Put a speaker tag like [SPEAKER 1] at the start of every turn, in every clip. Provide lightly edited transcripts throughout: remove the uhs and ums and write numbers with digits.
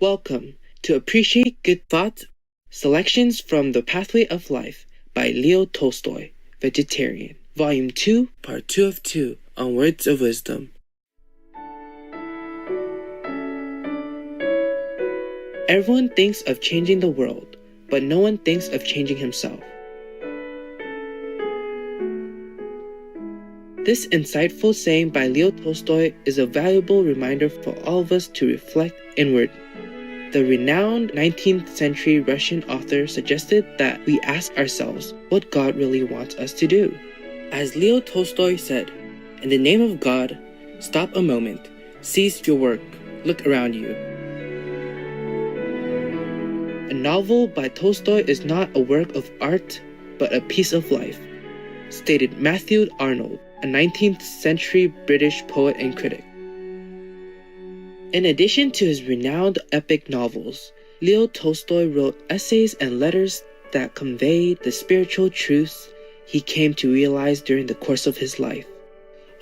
[SPEAKER 1] Welcome to Appreciate Good Thoughts, Selections from The Pathway of Life by Leo Tolstoy, Vegetarian, Volume 2, Part 2 of 2, on Words of Wisdom. Everyone thinks of changing the world, but no one thinks of changing himself. This insightful saying by Leo Tolstoy is a valuable reminder for all of us to reflect inward. The renowned 19th century Russian author suggested that we ask ourselves what God really wants us to do. As Leo Tolstoy said, "In the name of God, stop a moment, cease your work, look around you." A novel by Tolstoy is not a work of art, but a piece of life, stated Matthew Arnold, a 19th century British poet and critic. In addition to his renowned epic novels, Leo Tolstoy wrote essays and letters that conveyed the spiritual truths he came to realize during the course of his life.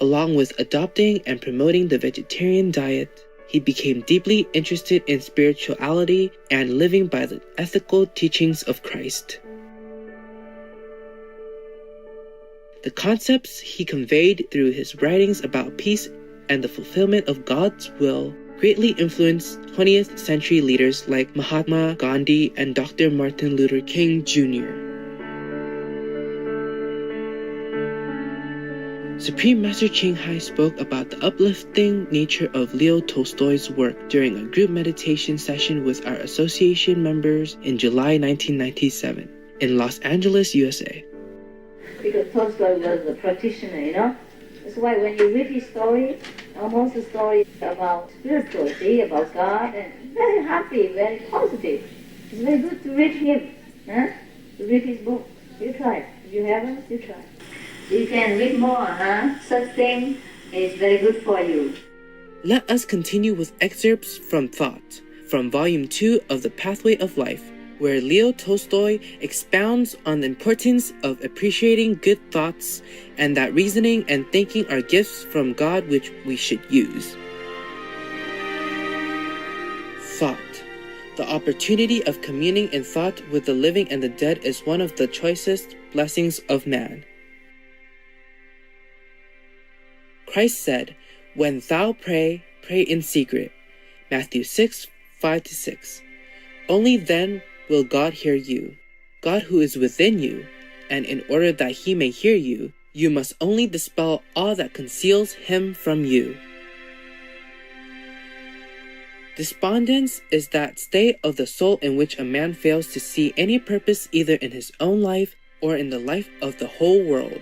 [SPEAKER 1] Along with adopting and promoting the vegetarian diet, he became deeply interested in spirituality and living by the ethical teachings of Christ. The concepts he conveyed through his writings about peace and the fulfillment of God's will greatly influenced 20th century leaders like Mahatma Gandhi and Dr. Martin Luther King Jr. Supreme Master Ching Hai spoke about the uplifting nature of Leo Tolstoy's work during a group meditation session with our association members in July 1997 in Los Angeles, USA.
[SPEAKER 2] Because Tolstoy was a practitioner, That's why when you read his story, almost a story about spirituality, about God, and very happy, very positive. It's very good to read him, to read his book. You try. If you haven't, you try. You can read more, Such thing is very good for you.
[SPEAKER 1] Let us continue with excerpts from Thought, from Volume 2 of The Pathway of Life, where Leo Tolstoy expounds on the importance of appreciating good thoughts and that reasoning and thinking are gifts from God which we should use. Thought. The opportunity of communing in thought with the living and the dead is one of the choicest blessings of man. Christ said, "When thou pray, pray in secret." Matthew 6, 5-6. Only then will God hear you, God who is within you, and in order that he may hear you, you must only dispel all that conceals him from you. Despondence is that state of the soul in which a man fails to see any purpose either in his own life or in the life of the whole world.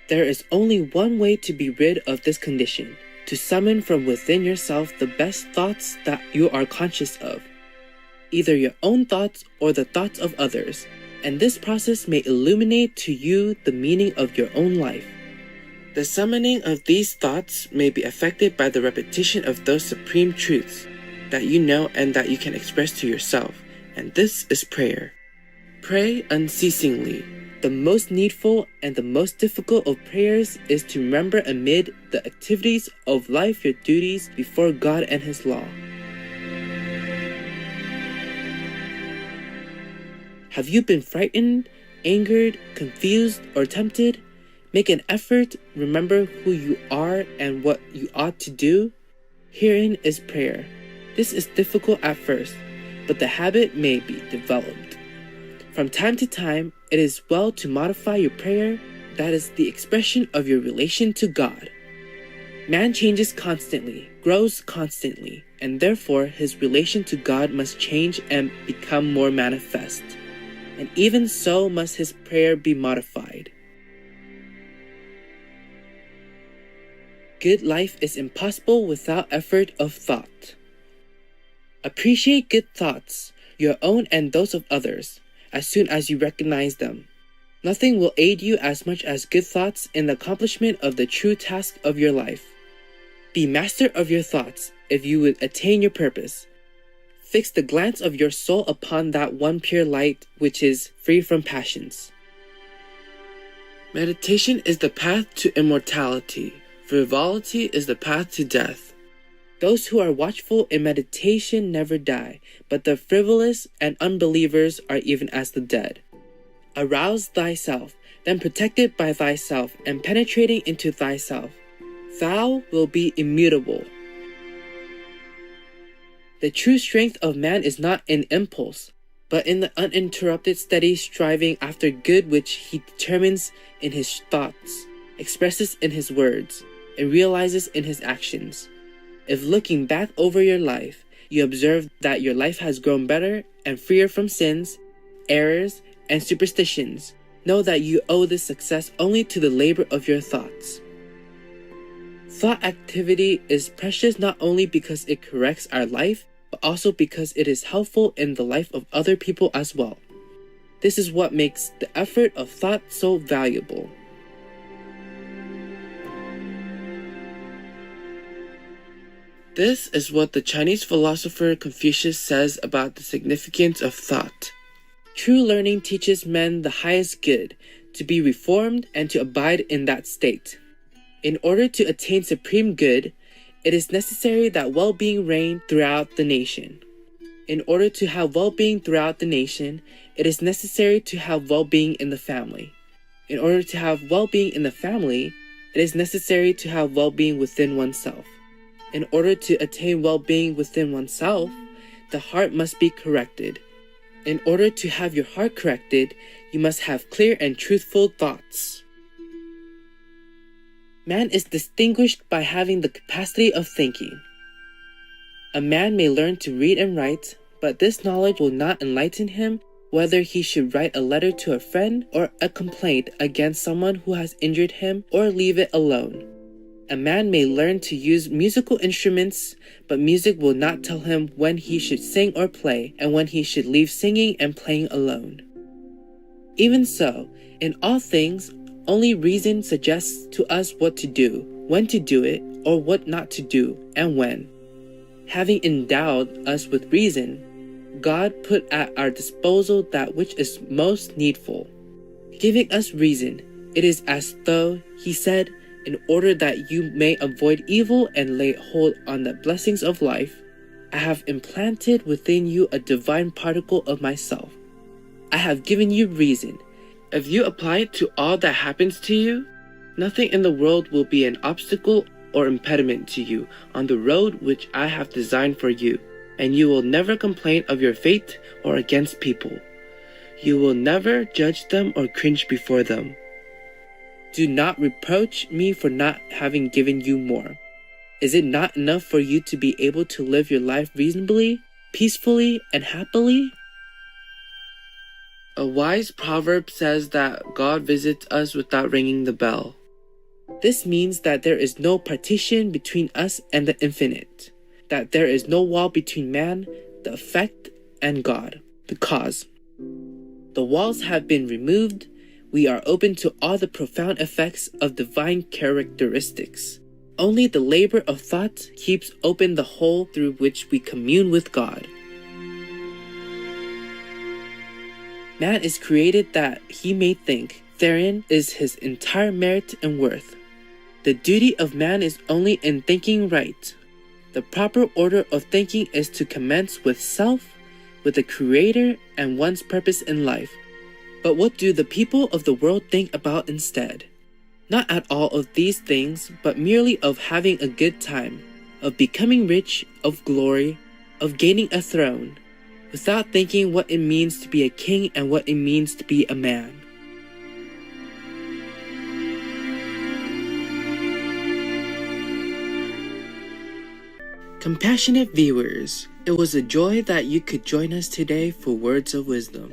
[SPEAKER 1] There is only one way to be rid of this condition, to summon from within yourself the best thoughts that you are conscious of, either your own thoughts or the thoughts of others, and this process may illuminate to you the meaning of your own life. The summoning of these thoughts may be effected by the repetition of those supreme truths that you know and that you can express to yourself, and this is prayer. Pray unceasingly. The most needful and the most difficult of prayers is to remember amid the activities of life your duties before God and His law. Have you been frightened, angered, confused, or tempted? Make an effort, remember who you are and what you ought to do. Herein is prayer. This is difficult at first, but the habit may be developed. From time to time, it is well to modify your prayer, that is the expression of your relation to God. Man changes constantly, grows constantly, and therefore his relation to God must change and become more manifest. And even so must his prayer be modified. Good life is impossible without effort of thought. Appreciate good thoughts, your own and those of others, as soon as you recognize them. Nothing will aid you as much as good thoughts in the accomplishment of the true task of your life. Be master of your thoughts if you would attain your purpose. Fix the glance of your soul upon that one pure light which is free from passions. Meditation is the path to immortality. Frivolity is the path to death. Those who are watchful in meditation never die, but the frivolous and unbelievers are even as the dead. Arouse thyself, then protected by thyself and penetrating into thyself, thou will be immutable. The true strength of man is not in impulse, but in the uninterrupted steady striving after good which he determines in his thoughts, expresses in his words, and realizes in his actions. If looking back over your life, you observe that your life has grown better and freer from sins, errors, and superstitions, know that you owe this success only to the labor of your thoughts. Thought activity is precious not only because it corrects our life, but also because it is helpful in the life of other people as well. This is what makes the effort of thought so valuable. This is what the Chinese philosopher Confucius says about the significance of thought. True learning teaches men the highest good, to be reformed and to abide in that state. In order to attain supreme good, it is necessary that well-being reign throughout the nation. In order to have well-being throughout the nation, it is necessary to have well-being in the family. In order to have well-being in the family, it is necessary to have well-being within oneself. In order to attain well-being within oneself, the heart must be corrected. In order to have your heart corrected, you must have clear and truthful thoughts. Man is distinguished by having the capacity of thinking. A man may learn to read and write, but this knowledge will not enlighten him whether he should write a letter to a friend or a complaint against someone who has injured him or leave it alone. A man may learn to use musical instruments, but music will not tell him when he should sing or play and when he should leave singing and playing alone. Even so, in all things, only reason suggests to us what to do, when to do it, or what not to do, and when. Having endowed us with reason, God put at our disposal that which is most needful. Giving us reason, it is as though He said, in order that you may avoid evil and lay hold on the blessings of life, I have implanted within you a divine particle of myself. I have given you reason. If you apply it to all that happens to you, nothing in the world will be an obstacle or impediment to you on the road which I have designed for you, and you will never complain of your fate or against people. You will never judge them or cringe before them. Do not reproach me for not having given you more. Is it not enough for you to be able to live your life reasonably, peacefully, and happily? A wise proverb says that God visits us without ringing the bell. This means that there is no partition between us and the infinite, that there is no wall between man, the effect, and God, the cause. The walls have been removed. We are open to all the profound effects of divine characteristics. Only the labor of thought keeps open the hole through which we commune with God. Man is created that he may think. Therein is his entire merit and worth. The duty of man is only in thinking right. The proper order of thinking is to commence with self, with the Creator, and one's purpose in life. But what do the people of the world think about instead? Not at all of these things, but merely of having a good time, of becoming rich, of glory, of gaining a throne, without thinking what it means to be a king and what it means to be a man. Compassionate viewers, it was a joy that you could join us today for Words of Wisdom.